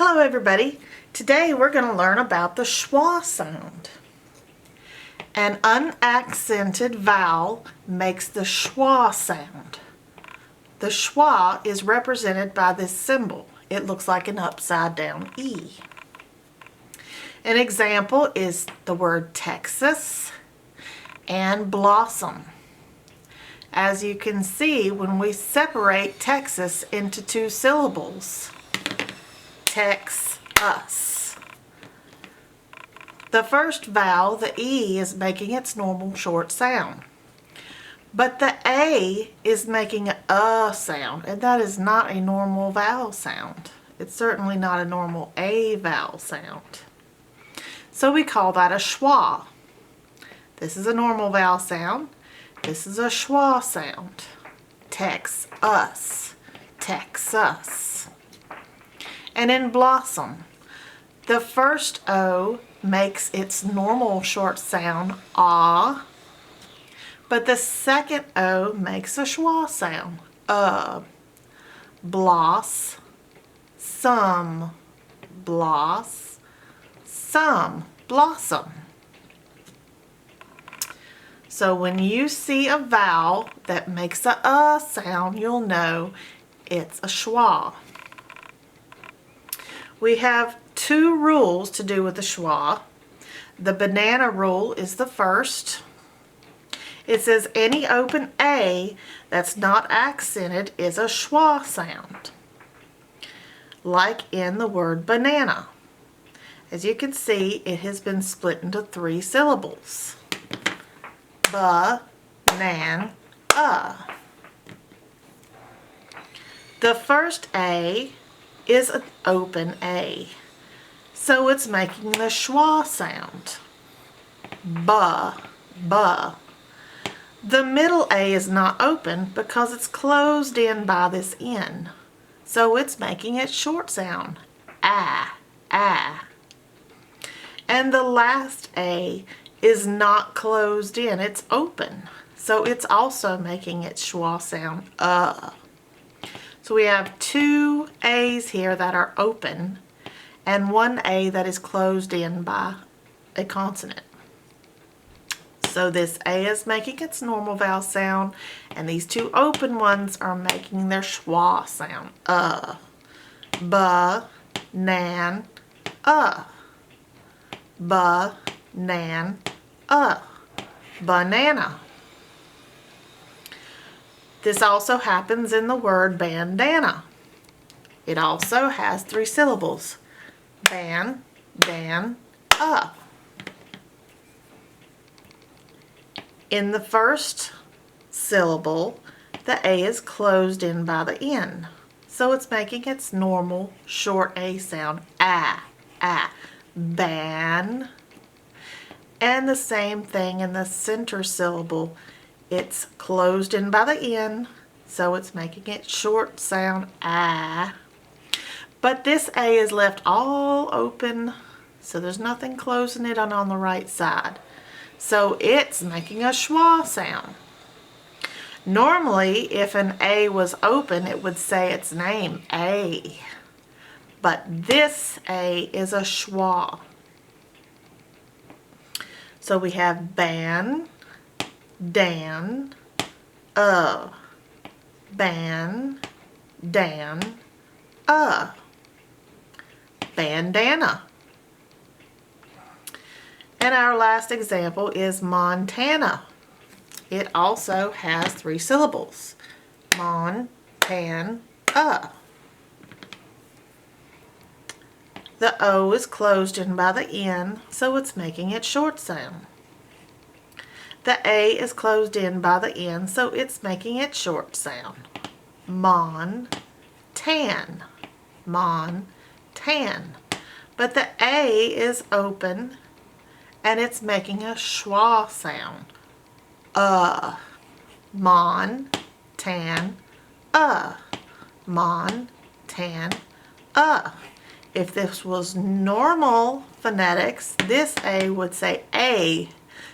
Hello everybody. Today we're going to learn about the schwa sound. An unaccented vowel makes the schwa sound. The schwa is represented by this symbol. It looks like an upside down E. An example is the word Texas and blossom. As you can see, when we separate Texas into two syllables, Tex us. The first vowel, the E, is making its normal short sound. But the A is making a sound, and that is not a normal vowel sound. It's certainly not a normal A vowel sound. So we call that a schwa. This is a normal vowel sound. This is a schwa sound. Tex us. Texas. And in blossom, the first O makes its normal short sound, ah, but the second O makes a schwa sound, bloss, some, bloss, some, blossom. So when you see a vowel that makes a sound, you'll know it's a schwa. We have two rules to do with the schwa. The banana rule is the first. It says any open A that's not accented is a schwa sound, like in the word banana. As you can see, it has been split into three syllables. Ba-nan-a. The first A is an open A, so it's making the schwa sound. Ba, ba. The middle A is not open because it's closed in by this N, so it's making its short sound. Ah, ah. And the last A is not closed in, it's open, so it's also making its schwa sound. So we have two A's here that are open and one A that is closed in by a consonant. So this A is making its normal vowel sound, and these two open ones are making their schwa sound. Ba-nan-a. Ba-nan-a. Banana. This also happens in the word bandana. It also has three syllables. Ban, dan, a. In the first syllable, the A is closed in by the N, so it's making its normal short A sound. Ah, ah. Ban. And the same thing in the center syllable. It's closed in by the N, so it's making it short sound, ah. But this A is left all open, so there's nothing closing it on the right side. So it's making a schwa sound. Normally, if an A was open, it would say its name, A. But this A is a schwa. So we have ban, dan, ban, dan, bandana. And our last example is Montana. It also has three syllables. Mon-tan-a. The O is closed in by the N, so it's making its short sound. The A is closed in by the N, so it's making its short sound. Mon-tan. Mon-tan. But the A is open, and it's making a schwa sound. Mon-tan-a. Mon-tan-a. If this was normal phonetics, this A would say A,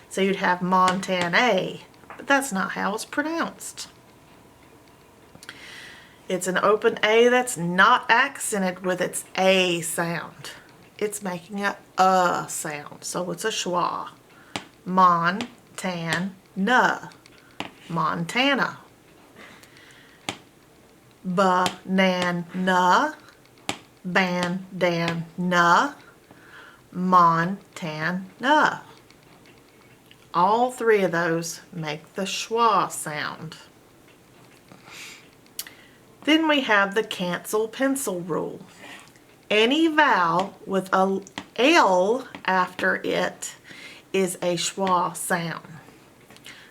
so you'd have Montana, but that's not how it's pronounced. It's an open A that's not accented with its A sound. It's making a sound, so it's a schwa. Mon-tan-na, Montana. Banana, bandana, Montana. All three of those make the schwa sound. Then we have the cancel pencil rule. Any vowel with a L after it is a schwa sound.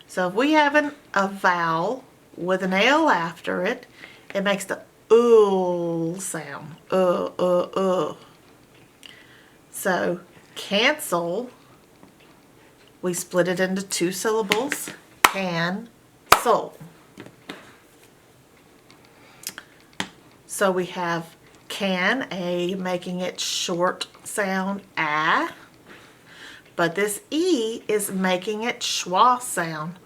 So if we have a vowel with an L after it, it makes the sound. So cancel, we split it into 2 syllables. Can-sol. So we have can, A, making it short sound, ah. But this E is making it schwa sound,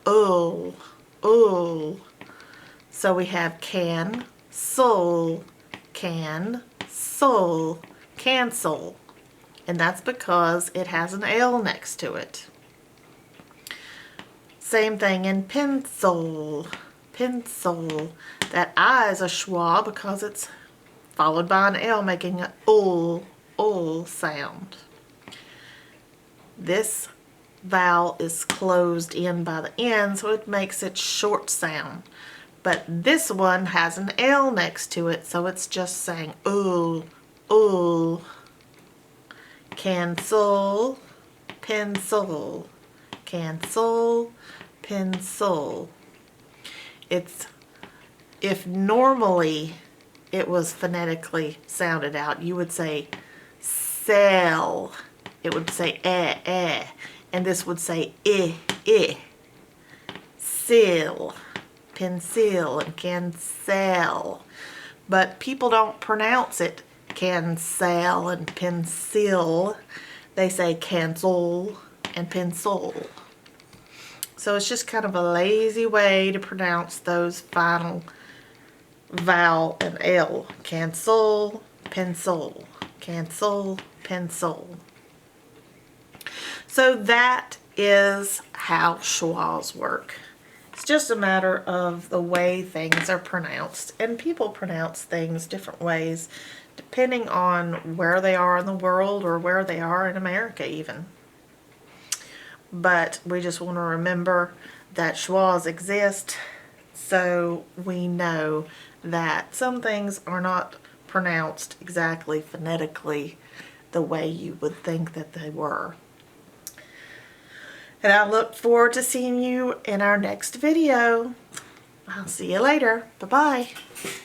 So we have can-sol, can-sol, cancel. And that's because it has an L next to it. Same thing in pencil. Pencil. That I is a schwa because it's followed by an L making an sound. This vowel is closed in by the N, so it makes it short sound. But this one has an L next to it, so it's just saying Cancel, pencil, cancel, pencil. If normally it was phonetically sounded out, you would say sell. It would say and this would say Sill, pencil, and cancel. But people don't pronounce it cancel and pencil. They say cancel and pencil. So it's just kind of a lazy way to pronounce those final vowel and L. Cancel, pencil. Cancel, pencil. So that is how schwas work. It's just a matter of the way things are pronounced, and people pronounce things different ways depending on where they are in the world or where they are in America even. But we just want to remember that schwas exist, so we know that some things are not pronounced exactly phonetically the way you would think that they were. And I look forward to seeing you in our next video. I'll see you later. Bye-bye.